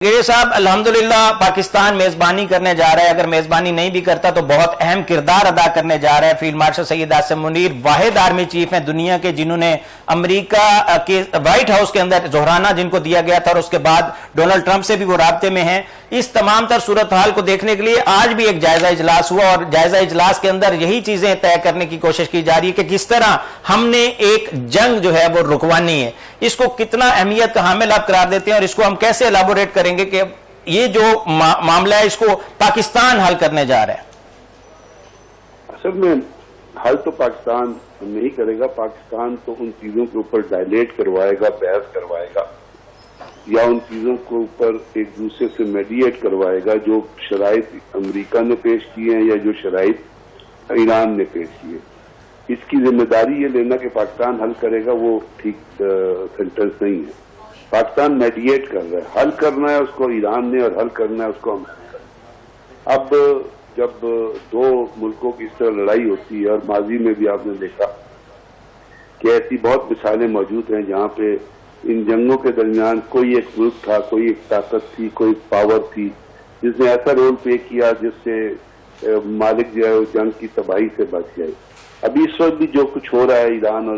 یہ صاحب الحمدللہ پاکستان میزبانی کرنے جا رہا ہے، اگر میزبانی نہیں بھی کرتا تو بہت اہم کردار ادا کرنے جا رہا ہے۔ فیلڈ مارشل سید عاصم منیر واحد آرمی چیف ہیں دنیا کے جنہوں نے امریکہ کے وائٹ ہاؤس کے اندر زہرانہ جن کو دیا گیا تھا، اور اس کے بعد ڈونلڈ ٹرمپ سے بھی وہ رابطے میں ہیں۔ اس تمام تر صورتحال کو دیکھنے کے لیے آج بھی ایک جائزہ اجلاس ہوا، اور جائزہ اجلاس کے اندر یہی چیزیں طے کرنے کی کوشش کی جا رہی ہے کہ کس طرح ہم نے ایک جنگ جو ہے وہ رکوانی ہے، اس کو کتنا اہمیت کا حامل آپ قرار دیتے ہیں، اور اس کو ہم کیسے ایلیبوریٹ کریں گے کہ یہ جو معاملہ ہے اس کو پاکستان حل کرنے جا رہا ہے۔ اصل میں حل تو پاکستان نہیں کرے گا، پاکستان تو ان چیزوں کے اوپر ڈائلیٹ کروائے گا، بحث کروائے گا، یا ان چیزوں کے اوپر ایک دوسرے سے میڈیٹ کروائے گا جو شرائط امریکہ نے پیش کیے ہیں یا جو شرائط ایران نے پیش کیے۔ اس کی ذمہ داری یہ لینا کہ پاکستان حل کرے گا وہ ٹھیک سینٹنس نہیں ہے۔ پاکستان میڈیٹ کر رہا ہے، حل کرنا ہے اس کو ایران نے اور حل کرنا ہے اس کو امریکہ نے۔ اب جب دو ملکوں کی اس طرح لڑائی ہوتی ہے، اور ماضی میں بھی آپ نے دیکھا کہ ایسی بہت مثالیں موجود ہیں جہاں پہ ان جنگوں کے درمیان کوئی ایک ملک تھا، کوئی ایک طاقت تھی، کوئی پاور تھی جس نے ایسا رول پلے کیا جس سے مالک جو ہے وہ جنگ کی تباہی سے بچ گئے۔ ابھی اس وقت بھی جو کچھ ہو رہا ہے ایران اور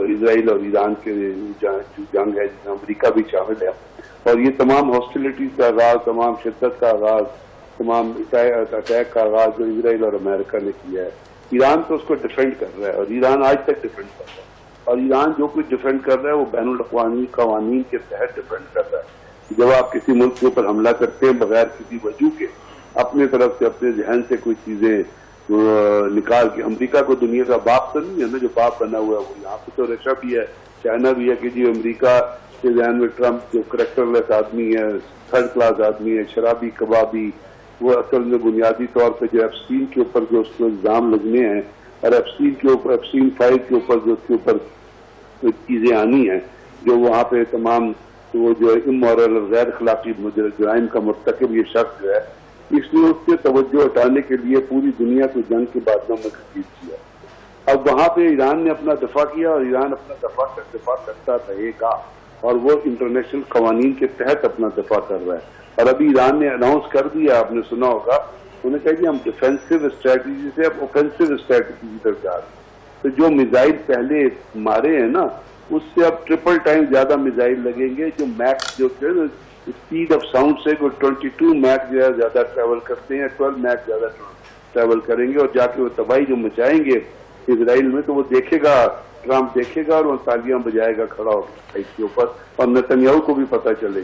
اسرائیل اور ایران کے جو جنگ ہے جس میں امریکہ بھی شامل ہے، اور یہ تمام ہاسٹیلٹیز کا آغاز، تمام شدت کا آغاز، تمام اٹیک کا آغاز جو اسرائیل اور امریکہ نے کیا ہے، ایران تو اس کو ڈیفینڈ کر رہا ہے، اور ایران آج تک ڈیفینڈ کر رہا ہے۔ اور ایران جو کچھ ڈیفینڈ کر رہا ہے وہ بین الاقوامی قوانین کے تحت ڈیفینڈ کر رہا ہے۔ جب آپ کسی ملک کے اوپر حملہ کرتے ہیں بغیر کسی وجہ کے، اپنے طرف سے اپنے ذہن سے کوئی چیزیں نکال کے، امریکہ کو دنیا کا باپ تو نہیں ہے نا جو باپ بنا ہوا ہے، وہ یہاں پہ تو رشیا بھی ہے، چائنا بھی ہے کہ جی امریکہ کے ذہن میں ٹرمپ جو کریکٹر لیس آدمی ہے، تھرڈ کلاس آدمی ہے، شرابی کبابی، وہ اصل میں بنیادی طور پہ جو ایپسٹین کے اوپر جو اس کو الزام لگنے ہیں، اور ایپسٹین فائل کے اوپر جو اس کے اوپر چیزیں آنی ہیں، جو وہاں پہ تمام وہ جو امورل اور غیر اخلاقی جرائم کا مرتکب یہ شخص جو ہے، اس نے اس سے توجہ ہٹانے کے لیے پوری دنیا کو جنگ کے بادلوں میں تبدیل کیا۔ اب وہاں پہ ایران نے اپنا دفاع کیا، اور ایران اپنا دفاع کرتا رہے گا، اور وہ انٹرنیشنل قوانین کے تحت اپنا دفاع کر رہا ہے۔ اور ابھی ایران نے اناؤنس کر دیا، آپ نے سنا ہوگا، انہوں نے کہا کہ ہم ڈیفینسو اسٹریٹجی سے اب اوفینسو اسٹریٹجی کی طرف جا رہے ہیں۔ تو جو میزائل پہلے مارے ہیں نا، اس سے اب ٹرپل ٹائم زیادہ میزائل لگیں گے، جو میکس جو اسپیڈ آف ساؤنڈ سے کوئی 22 میک جو ہے زیادہ ٹریول کرتے ہیں، 12 میک زیادہ ٹریول کریں گے، اور جا کے وہ تباہی جو مچائیں گے اسرائیل میں، تو وہ دیکھے گا، ٹرمپ دیکھے گا، اور وہ تالیاں بجائے گا کھڑا ہو کے اس کے اوپر، اور نتنیاہو کو بھی پتہ چلے گا۔